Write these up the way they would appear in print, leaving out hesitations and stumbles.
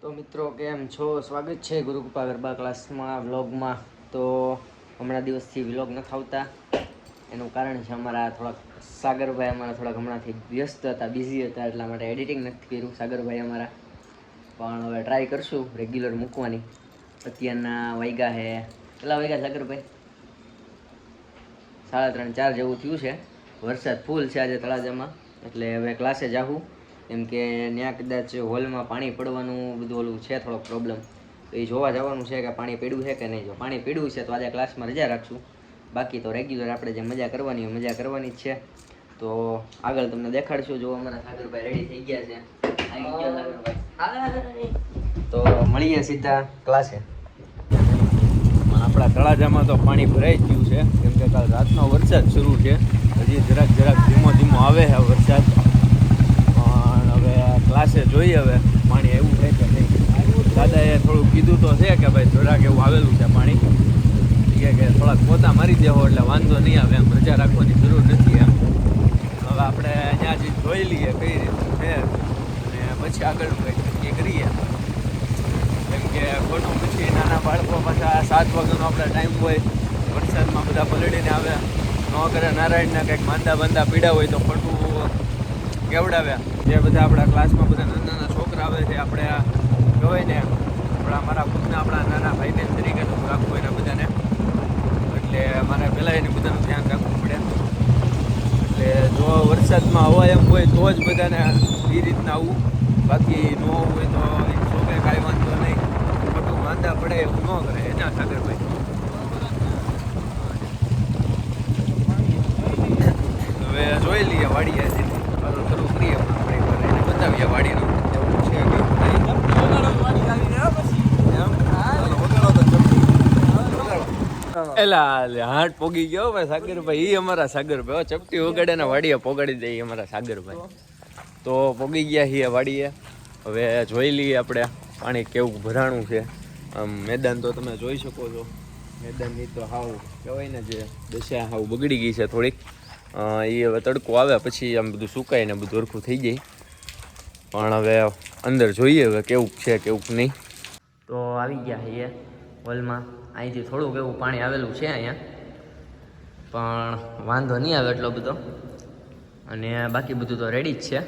તો મિત્રો કેમ છો? સ્વાગત છે ગુરુકૃપા ગરબા ક્લાસમાં વ્લોગમાં. તો હમણાં દિવસથી વ્લોગ નથી આવતા, એનું કારણ છે અમારા થોડાક સાગરભાઈ અમારા થોડાક હમણાંથી વ્યસ્ત હતા, બિઝી હતા, એટલા માટે એડિટિંગ નથી કર્યું સાગરભાઈ અમારા. પણ હવે ટ્રાય કરશું રેગ્યુલર મૂકવાની. અત્યારના વાગ્યા છે, કેટલા વાગ્યા સાગરભાઈ? 3:30-4 જેવું થયું છે. વરસાદ ફૂલ છે આજે તળાજામાં, એટલે હવે ક્લાસે જાઉં. કેમ કે ત્યાં કદાચ હોલમાં પાણી પડવાનું બધું ઓલું છે, થોડોક પ્રોબ્લેમ. તો એ જોવા જવાનું છે કે પાણી પડ્યું છે કે નહીં. જો પાણી પડ્યું છે તો આજે ક્લાસમાં રજા રાખશું, બાકી તો રેગ્યુલર આપણે જે મજા કરવાની હોય મજા કરવાની જ છે. તો આગળ તમને દેખાડશું. જો અમારા સાગરભાઈ રેડી થઈ ગયા છે, આવી ગયા સાગરભાઈ. તો મળીએ સીધા ક્લાસે. આપણા તળાજામાં તો પાણી ભરાઈ ગયું છે, કેમ કે કાલ રાતનો વરસાદ શરૂ છે. હજી જરાક ધીમો ધીમો આવે છે વરસાદ, પણ હવે ક્લાસે જોઈએ હવે પાણી એવું છે કે નહીં. દાદાએ થોડું કીધું તો છે કે ભાઈ જરાક એવું આવેલું છે પાણી, કે થોડાક પોતા મારી દેવો એટલે વાંધો નહીં આવે, એમ રજા રાખવાની જરૂર નથી એમ. હવે આપણે અહીંયા જ જોઈ લઈએ કઈ રીતનું છે, અને પછી આગળનું કંઈક નક્કી કરીએ. કેમ કે ખોટું પછી નાના બાળકો પાછા 7 વાગ્યાનો આપણે ટાઈમ હોય, વરસાદમાં બધા પલળીને આવે, ન કરે નારાયણના કંઈક માંદા પીડા હોય તો ખોટું કેવડાવ્યા. જે બધા આપણા ક્લાસમાં બધા નાના છોકરા આવે છે, આપણે કહેવાય ને મારા ખુદના આપણા નાના ભાઈને તરીકે રાખવું હોય ને બધાને, એટલે મારે પહેલાં એને બધાનું ધ્યાન રાખવું પડે. એટલે જો વરસાદમાં હવા એમ હોય તો જ બધાને એ રીતના આવવું, બાકી ન હોય તો છોકરે કાંઈ વાંધો નહીં. ખોટું માંદા પડે એવું ન કરે એના સાગરભાઈ. હવે જોઈ લઈએ વાડીએ શરૂ કરીએ, આપણે બતાવીએ વાડીનું એવું છે કે એલા હાટ પોગી ગયો ભાઈ સાગરભાઈ. એ અમારા સાગરભાઈ ચપટી વગાડેના વાડીએ પોગાડી દઈએ અમારા સાગરભાઈ. તો પોગી ગયા છીએ વાડીએ. હવે જોઈ લઈએ આપણે પાણી કેવું ભરાણું છે. આમ મેદાન તો તમે જોઈ શકો છો, મેદાનની તો હાવ કહેવાય ને જે દશા હાવ બગડી ગઈ છે થોડીક. એ હવે તડકો આવે પછી આમ બધું સુકાય ને બધું હરખું થઈ જાય. પણ હવે અંદર જોઈએ હવે કેવું છે કેવું નહીં. તો આવી ગયા છીએ હોલમાં. અહીંથી થોડુંક એવું પાણી આવેલું છે અહીંયા, પણ વાંધો નહીં આવે એટલો બધો. અને બાકી બધું તો રેડી જ છે,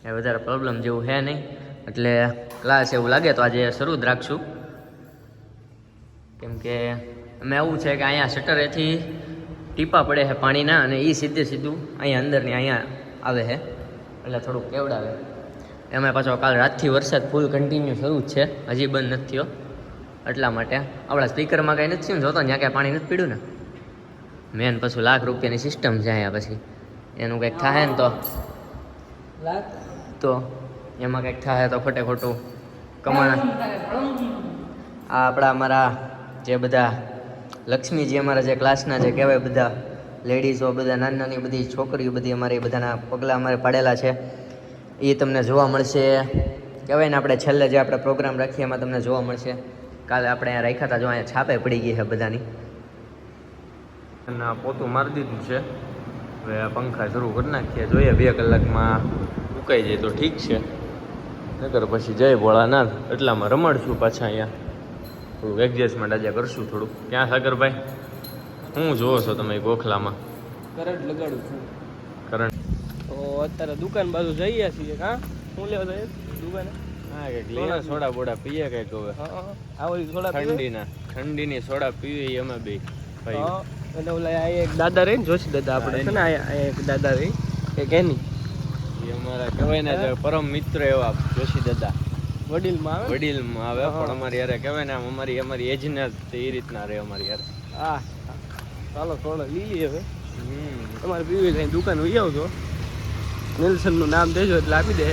એ વધારે પ્રોબ્લેમ જેવું છે નહીં. એટલે ક્લાસ એવું લાગે તો આજે શરૂ જ રાખશું. કેમ કે અમે એવું છે કે અહીંયા શટરેથી ટીપા પડે છે પાણીના, અને એ સીધું અહીંયા અંદરની અહીંયા આવે છે, એટલે થોડુંક કેવડાવે. એમાં પાછો કાલ રાતથી વરસાદ ફૂલ કન્ટિન્યુ શરૂ જ છે, હજી બંધ નથી થયો. એટલા માટે આપણા સ્પીકરમાં કાંઈ નથી થયું, જોતો ત્યાં કાંઈ પાણી નથી પીડ્યું ને. મેન પછી લાખ રૂપિયાની સિસ્ટમ છે અહીંયા, પછી એનું કંઈક થાય ને તો એમાં કંઈક થાય તો ખોટે ખોટું કમાણા. આ અમારા જે બધા લક્ષ્મીજી અમારા જે ક્લાસના જે કહેવાય બધા લેડીઝો, બધા નાની બધી છોકરીઓ બધી અમારી બધાના પગલાં અમારે પાડેલા છે, એ તમને જોવા મળશે. કહેવાય ને આપણે છેલ્લે જે આપણે પ્રોગ્રામ રાખીએ એમાં તમને જોવા મળશે. કાલે આપણે અહીંયા રાખ્યા હતા, જો અહીંયા છાપે પડી ગઈ છે બધાની. પોતું મારી દીધું છે, હવે પંખા શરૂ કરી નાખીએ. જોઈએ 2 કલાકમાં ઉકાઈ જાય તો ઠીક છે, નકર પછી જય ભોળાનાથ એટલામાં રમાડશું પાછા. અહીંયા થોડુંક એડજસ્ટમેન્ટ આજે કરશું થોડુંક. ક્યાં સાગરભાઈ શું જોવો છો તમે ગોખલામાં? કરંટ લગાડું છું. કરંટ તો અત્યારે દુકાન બાજુ જઈએ છીએ. હા, શું લેવા જઈએ દુકાને? હા, કંઈક લઈએ, સોડા બોડા પીએ કંઈક. હવે આ ઓલી સોડા ઠંડીની સોડા પીવી અમે બે ભાઈ. એટલે ઓલા એક દાદા રહી ને, જોશી દાદા આપણે છે ને, અહીંયા એક દાદા રહી એક એની, એ અમારા કહેવાય ને પરમ મિત્ર એવા જોશી દાદા. વડીલમાં આવે પણ અમારી યારે કહેવાય ને અમારી એજને એ રીતના રહે અમારી યારે. હા, ચાલો થોડો લઈ લઈએ હવે. તમારે પીવી કઈ દુકાન ઉઈ આવજો, નેલ્સનનું નામ દેજો એટલે આપી દે.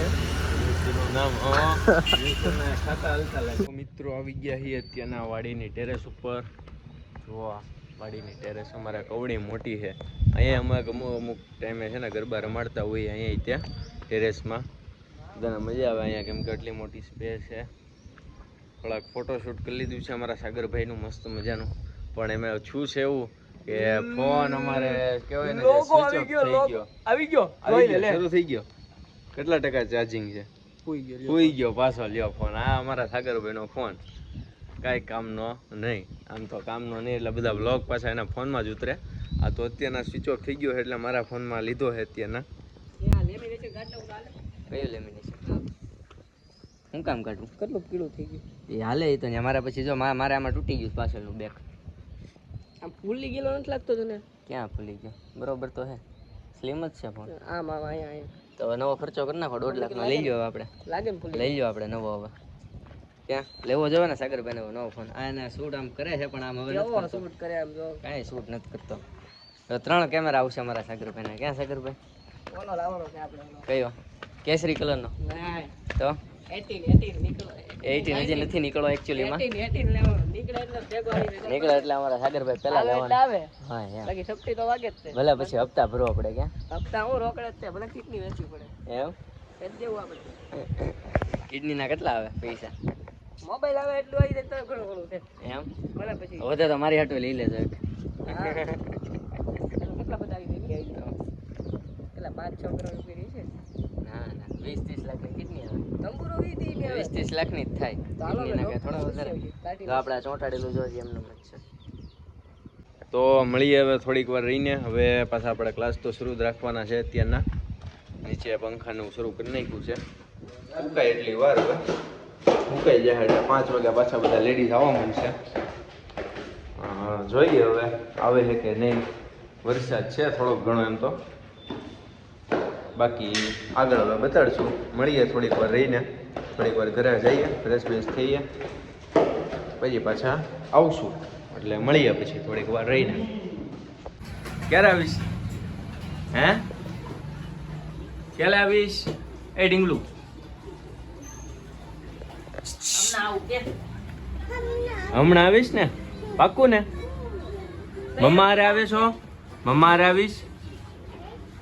મિત્રો આવી ગયા છીએ અત્યારના વાડીની ટેરેસ ઉપર. જોવા વાડીની ટેરેસ અમારા કવડી મોટી છે. અહીંયા અમારે અમુક ટાઈમે છે ને ગરબા રમાડતા હોય અહીંયા ત્યાં ટેરેસમાં. બધાને મજા આવે અહીંયા, કેમ કે એટલી મોટી સ્પેસ છે. થોડાક ફોટોશૂટ કરી લીધું છે અમારા સાગરભાઈનું મસ્ત મજાનું. પણ એમાં શું છે એવું કે ફોન અમારે કહેવાય ને સ્વિચ ઓફ થઈ ગયો. આવી ગયો શરૂ થઈ ગયો. કેટલા ટકા ચાર્જિંગ છે? સુઈ ગયો પાછો લ્યો ફોન. આ અમારા સાગરભાઈનો ફોન કાંઈ કામનો નહીં. આમ તો કામનો નહીં એટલે બધા બ્લોગ પાછા એના ફોનમાં જ ઉતરે. આ તો અત્યારના સ્વિચ ઓફ થઈ ગયો છે એટલે મારા ફોનમાં લીધો છે અત્યારના. કયું લેમિનેશન હું કામ કાઢું? કેટલું પીળું થઈ ગયું એ હાલે એ તો ને મારા પછી જો મારે આમાં તૂટી ગયું પાછળનું બેક. આમ ફૂલી ગયેલો નથી લાગતો તને? ક્યાં ફૂલી ગયો? બરોબર તો હે, સ્લીમ જ છે ફોન. આમ આમ અહીંયા તો નવો ખર્ચો કરી નાખો, 1.5 લાખનો લઈ લ્યો આપણે. લાગે ને ફૂલી લઈ લ્યો આપણે નવો. હવે ક્યાં લેવો જોઈએ ને સાગરભાઈ નવો ફોન? આ એને શૂટ આમ કરે છે પણ આમ હવે કેવો શૂટ કરે આમ જો કાંઈ શૂટ નથી કરતો. તો 3 કેમેરા આવશે અમારા સાગરભાઈના. ક્યાં સાગરભાઈ? ઓલો લાવવાનો છે આપણે ઓલો. કયો? કેસરી કલરનો? ના તો 18 નીકળો. 18 હજી નથી નીકળો એકચ્યુઅલીમાં. 18 લેવાનું નીકળે એટલે ભેગો આવી જાય. નીકળે એટલે અમારા સાગરભાઈ પહેલા આવે એટલે લેવાના. આવે હા એમ. બાકી સપ્તી તો વાગે જ છે. ભલે પછી હપ્તા ભરવો પડે. ક્યાં હપ્તા હું રોકડે જ છે, ભલે કિડની વેચવી પડે એમ? એ જ દેવું આપણે. કિડનીના કેટલા આવે પૈસા? મોબાઈલ આવે એટલું આવી જાય તો ઘણું ઘણું છે એમ ભલે પછી વધે તો મારી હાટું લઈ લેજો એક. હા. એનું કેટલા બધા આવી જાય પેલા 5-6 કરોડ રૂપિયા છે. ના ના 20-30 લાખની કિડની આવે. તંબુરો વી દી ને 20-30 લાખની જ થાય. ચાલો ને કિડનીના કે થોડા વધારે. તો આપણે ચોંટાડેલું જોઈએ એમનું જ છે. તો મળીએ હવે થોડીક વાર રહીને. હવે પાછા આપણે ક્લાસ તો શરૂ જ રાખવાના છે અત્યારના. નીચે પંખાનું શરૂ કરી નાખ્યું છે. ફૂંકાય એટલી વાર હવે ફૂંકાઈ જાય એટલે 5 વાગ્યા પાછા બધા લેડીઝ આવવા માંડશે. જોઈએ હવે આવે છે કે નહીં. વરસાદ છે થોડોક ઘણો એમ તો, બાકી આગળ હવે બતાડશું. મળીએ થોડીક વાર રહીને. થોડીક વાર ઘરે જઈએ, ફ્રેશ બ્રેશ થઈએ, પછી પાછા આવશું. એટલે મળીએ પછી થોડીક વાર રહીને. ક્યારે આવીશ? હે ક્યારે આવીશ? એ ડીંગલું હમણાં આવીશ ને? પાક્કું ને? મમ્મા હારે આવે છો? મમ્મા હારે આવીશ?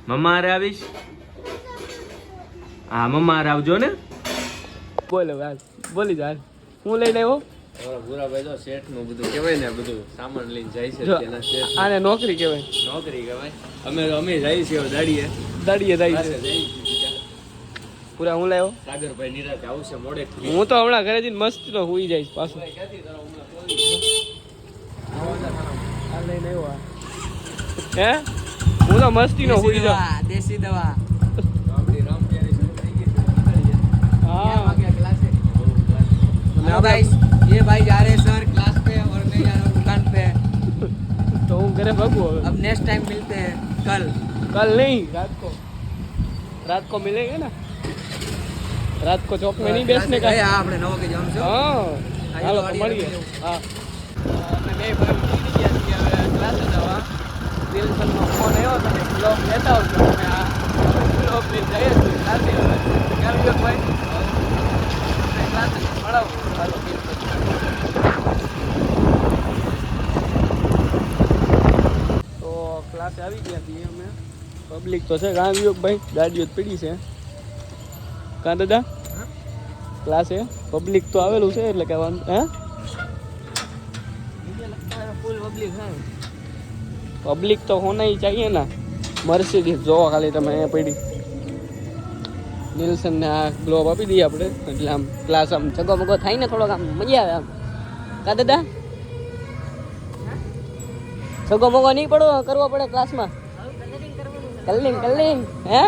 મમ્મા હારે આવીશ? હા મમ્મા હારે આવજો ને. બોલ હવે હાલ બોલી જા. હું લઈને આવ્યો ભૂરાભાઈ તો શેઠ નું બધું કહેવાય ને, બધું સામાન લઈને જાય છે જો, ત્યાંના શેઠ. આને નોકરી કહેવાય. નોકરી કહેવાય. અમે જઈએ છીએ દાડીએ. દાડીએ જાય પાસે છે જઈએ છીએ. પૂરા. હું લાવ્યો સાગરભાઈ નિરાતે આવશે મોડે. હું તો હમણાં ઘરે જઈને મસ્ત નો હુઈ જઈશ પાછું. આ લઈને આવ્યો આ. હે હું તો મસ્તી નો હુઈ જાઉં. દેશી દવા. હા हेलो गाइस, ये भाई जा रहे हैं सर क्लास पे और मैं जा रहा हूँ दुकान पे. તો હું ઘરે ભાગું હવે. अब नेक्स्ट टाइम मिलते हैं कल. कल नहीं रात को मिलेंगे ना. रात को चौक में नहीं बेचने का. हाँ આપણે 9 વાગે જવાનું છે. हाँ હાલો તો મળીએ. હા આપણે બે ભાઈ નીકળી ગયા છીએ હવે ક્લાસે જવા. વિલ્સનનો ફોન આવ્યો તો ને બ્લોગ લેતા આવજો. અમે આ બ્લોગ લઈને જઈએ છીએ ક્લાસે હવે. કેમ ગયો ભાઈ? ક્લાસે મળાવું. હાલો તો ક્લાસે આવી ગયા છીએ અમે. પબ્લિક તો છે. કાં આવ્યો ભાઈ? ગાડીઓ જ પડી છે. કાં દાદા? ક્લાસે પબ્લિક તો આવેલું છે એટલે કે વાંધો. હે ફૂલ પબ્લિક છે. પબ્લિક તો હોના ही चाहिए ना. મર્સિડીઝ જોવો ખાલી તમે અહીંયા પડી. નિલ્સન ને આ ગ્લોબ આપી દઈએ આપણે એટલે આમ ક્લાસ આમ ચગો થાય ને થોડોક આમ મજા આવે આમ. કા દાદા ચગો મગો નહીં કરવો પડે ક્લાસમાં. કલિંગ હે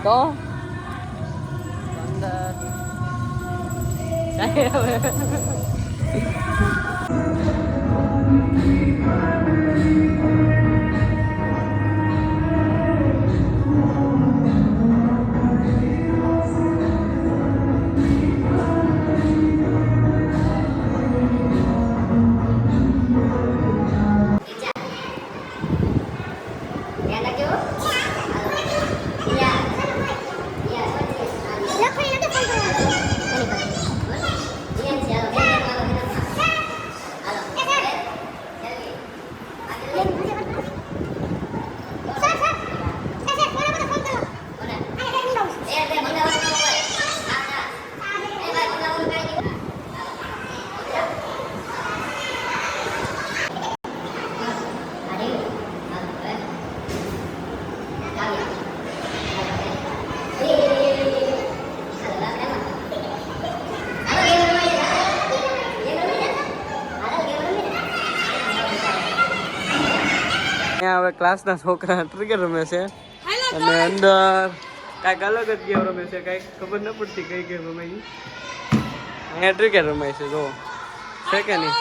તો હવે ક્લાસના છોકરા ક્રિકેટ રમે છે અને અંદર કાંઈક અલગ જ ગેમ રમે છે, કાંઈક ખબર ન પડતી કઈ ગેમ રમે છે. અહીંયા ક્રિકેટ રમાય છે, જો છે કે નહીં?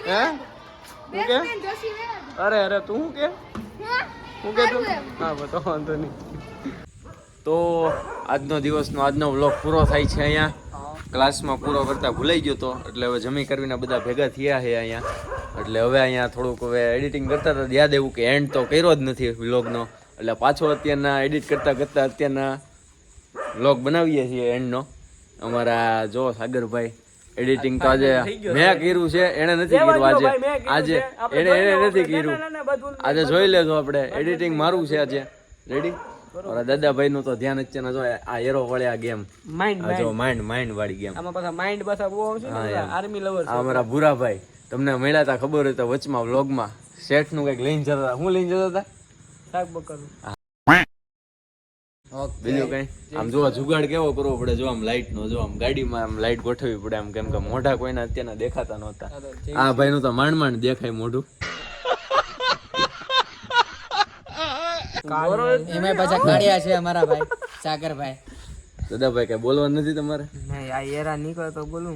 હે શું કે? અરે તું શું કે? શું કે તું? હા તો વાંધો નહીં. તો આજનો દિવસનો આજનો વ્લોગ પૂરો થાય છે અહીંયા. ક્લાસમાં પૂરો કરતા ભૂલાઈ ગયો તો એટલે હવે જમી કરીને બધા ભેગા થયા છે અહીંયા. એટલે હવે અહીંયા થોડુંક હવે એડિટિંગ કરતા હતા, યાદ આવ્યું કે એન્ડ તો કર્યો જ નથી વ્લોગનો, એટલે પાછો અત્યારના એડિટ કરતાં અત્યારના વ્લોગ બનાવીએ છીએ એન્ડનો. અમારા જો સાગરભાઈ એડિટિંગ તો આજે મેં કર્યું છે, એને નથી કર્યું આજે એને નથી કર્યું. આજે જોઈ લેજો આપણે એડિટિંગ મારું છે આજે. રેડી? ઓલા દાદાભાઈ નું તો ધ્યાન અત્યારે જો આ હેરો વળે આ ગેમ જો માઇન્ડ વાળી ગેમ. આમાં પાછા માઇન્ડ પાછા બહુ આવશે ને, આર્મી લવર. આ અમારા ભૂરાભાઈ તમને મળ્યા હતા ખબર હોય તો વચમાં વ્લોગમાં શેઠ નું કઈક લઈને જતા હતા. હું લઈને જતા હતા શાક બકરનું. બીજું કઈ આમ જોવા જુગાડ કેવો કરવો પડે, જો આમ લાઈટ નો, જો આમ ગાડીમાં આમ લાઈટ ગોઠવવી પડે આમ, કેમ કે મોઢા કોઈના અત્યારના દેખાતા નહોતા. આ ભાઈ નું તો માંડ દેખાય મોઢું. એમાં પાછા કાળિયા છે અમારા ભાઈ સાગરભાઈ. દાદાભાઈ કઈ બોલવાનું નથી તમારે? નહીં, આ એરા નીકળે તો બોલું.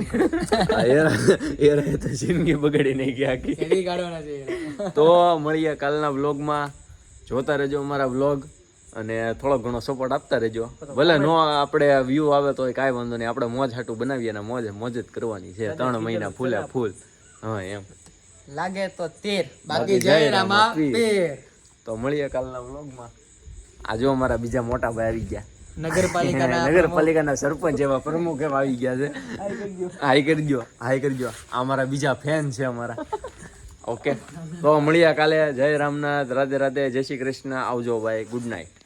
આ એરા તો જિંદગી બગાડી નહીં ગયા આખી. કેવી કાઢવાના છે. તો મળીએ કાલના વ્લોગમાં. જોતા રહેજો અમારા વ્લોગ અને થોડો ઘણો સપોર્ટ આપતા રહેજો. ભલે નો આપણે વ્યૂ આવે તો કાંઈ વાંધો નહીં, આપણે મોજ હાટું બનાવીએ ને મોજ જ કરવાની છે. 3 મહિના ફૂલે ફૂલ. હા એમ લાગે તો 13 બાકી જય રામા પીર. તો મળીએ કાલના વ્લોગમાં. આજે અમારા બીજા મોટા ભાઈ આવી ગયા, નગરપાલિકાના સરપંચ એવા પ્રમુખ એવા આવી ગયા છે. હાઈ કરજો. આ અમારા બીજા ફેન છે અમારા. ઓકે તો મળીએ કાલે. જય રામનાથ, રાધે રાધે, જય શ્રી કૃષ્ણ. આવજો ભાઈ, ગુડ નાઇટ.